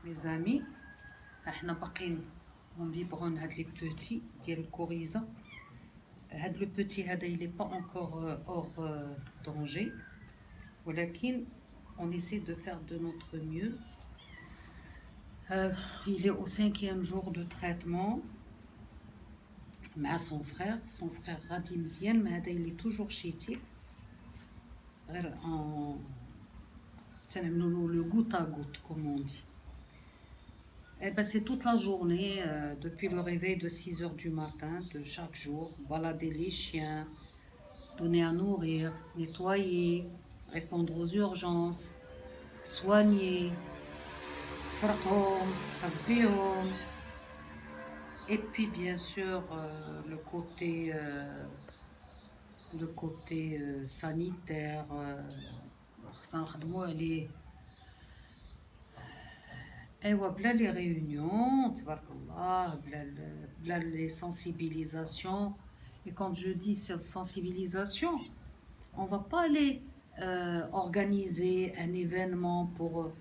les amis. احنا باقيين on vibre هاد les petits ديال الكوريزة. هاد le petit هذا il est pas encore hors danger, ولكن on essaie de faire de notre mieux. Il est au 5e jour de traitement مع son frère غادي مزيان، mais هذا il est toujours chétif. غير تنعملو le goutte à goutte comme on dit. Eh ben, c'est toute la journée, depuis le réveil de 6 heures du matin de chaque jour, balader les chiens, donner à nourrir, nettoyer, répondre aux urgences, soigner, تفرقهم, تربيهم. Et puis bien sûr le côté sanitaire, خصنا نخدمو عليه. ايوا بلا لي réunions تبارك الله، بلا les sensibilisations. Et quand je dis sensibilisation, on va pas aller organiser un événement pour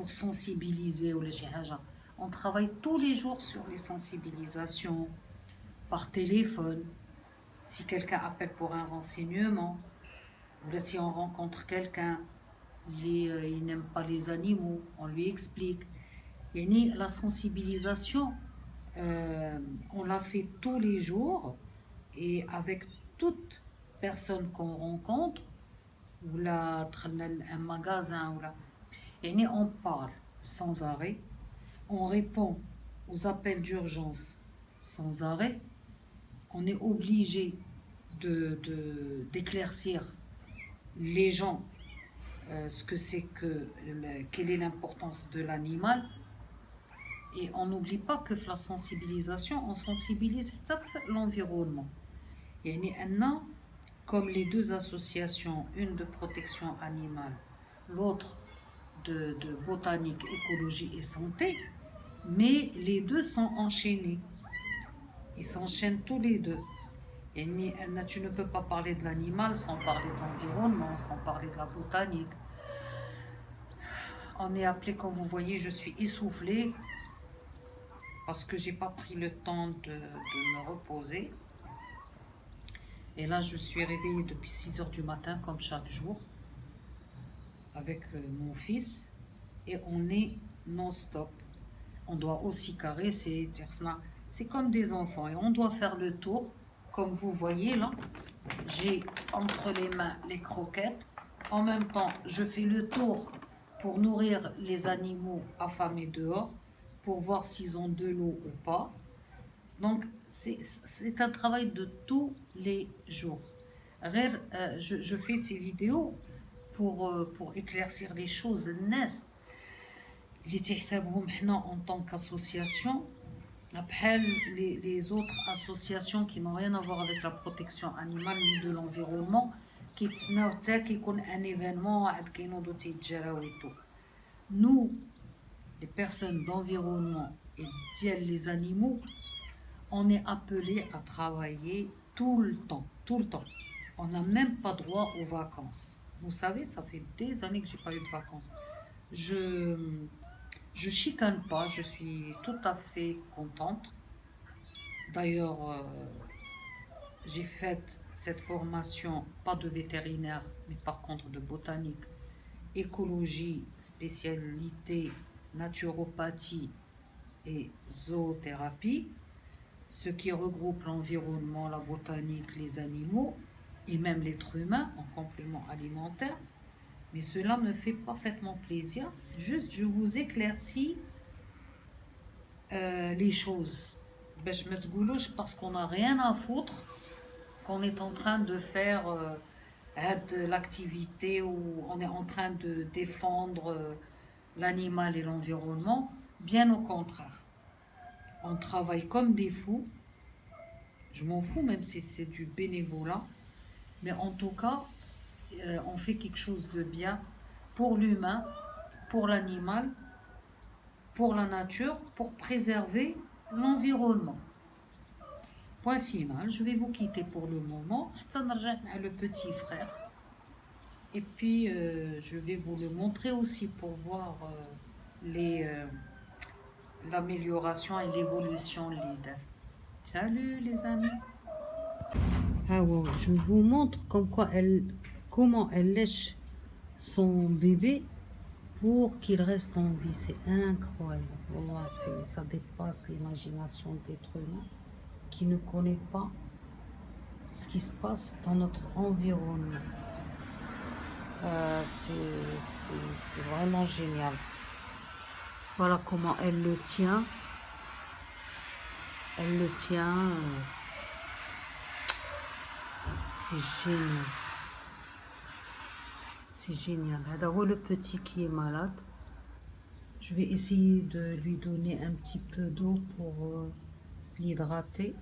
sensibiliser ou les حاجة. On travaille tous les jours sur les sensibilisations par téléphone. Si quelqu'un appelle pour un renseignement, ou là si on rencontre quelqu'un, il n'aime pas les animaux, on lui explique. Et la sensibilisation, on la fait tous les jours et avec toute personne qu'on rencontre, ou là un magasin, ou là, et on parle sans arrêt, on répond aux appels d'urgence sans arrêt, on est obligé d'éclaircir les gens ce que c'est quelle est l'importance de l'animal. Et on n'oublie pas que la sensibilisation, on sensibilise l'environnement. Et comme les deux associations, une de protection animale, l'autre de botanique, écologie et santé, mais les deux sont enchaînés. Ils s'enchaînent tous les deux. Et tu ne peux pas parler de l'animal sans parler de l'environnement, sans parler de la botanique. On est appelé, comme vous voyez, je suis essoufflée parce que j'ai pas pris le temps de me reposer. Et là, je suis réveillée depuis 6 heures du matin, comme chaque jour, avec mon fils. Et on est non-stop. On doit aussi caresser, c'est comme des enfants. Et on doit faire le tour. Comme vous voyez là, j'ai entre les mains les croquettes. En même temps, je fais le tour pour nourrir les animaux affamés dehors, pour voir s'ils ont de l'eau ou pas. Donc, c'est un travail de tous les jours. Je fais ces vidéos pour éclaircir les choses. En tant qu'association, les autres associations qui n'ont rien à voir avec la protection animale ni de l'environnement, qui sont un événement, nous, les personnes d'environnement et les animaux, on est appelés à travailler tout le temps. On n'a même pas droit aux vacances. Vous savez, ça fait des années que j'ai pas eu de vacances. Je chicane pas, je suis tout à fait contente. D'ailleurs, j'ai fait cette formation, pas de vétérinaire, mais par contre de botanique, écologie, spécialité naturopathie et zoothérapie, ce qui regroupe l'environnement, la botanique, les animaux et même l'être humain en complément alimentaire. Mais cela me fait parfaitement plaisir. Juste, je vous éclaircis les choses. Parce qu'on n'a rien à foutre, qu'on est en train de faire l'activité où on est en train de défendre l'animal et l'environnement. Bien au contraire. On travaille comme des fous. Je m'en fous même si c'est du bénévolat. Mais en tout cas, on fait quelque chose de bien pour l'humain, pour l'animal, pour la nature, pour préserver l'environnement. Point final, je vais vous quitter pour le moment. Le petit frère. Et puis, je vais vous le montrer aussi pour voir l'amélioration et l'évolution leader. Salut les amis. Ah ouais, je vous montre comment elle lèche son bébé pour qu'il reste en vie. C'est incroyable. Voilà, ça dépasse l'imagination d'être humain qui ne connaît pas ce qui se passe dans notre environnement. C'est vraiment génial. Voilà comment elle le tient. Elle le tient. C'est génial. C'est génial. Alors, le petit qui est malade, je vais essayer de lui donner un petit peu d'eau pour l'hydrater.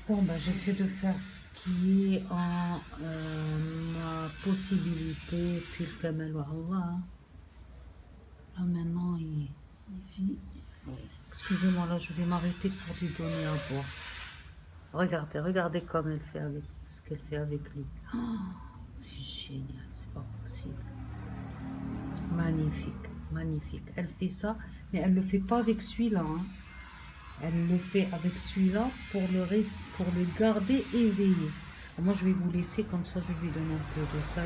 Bon, ben, j'essaie de faire ce qui est en ma possibilité. Puis le camel, Allah. Là, maintenant, il vit. Excusez-moi, là, je vais m'arrêter pour lui donner à boire. Regardez, regardez comme elle fait avec ce qu'elle fait avec lui. Oh, c'est génial, c'est pas possible. Magnifique, magnifique. Elle fait ça, mais elle ne le fait pas avec celui-là. Hein. Elle le fait avec celui-là pour le garder éveillé. Moi, je vais vous laisser comme ça, je lui donne un peu de ça.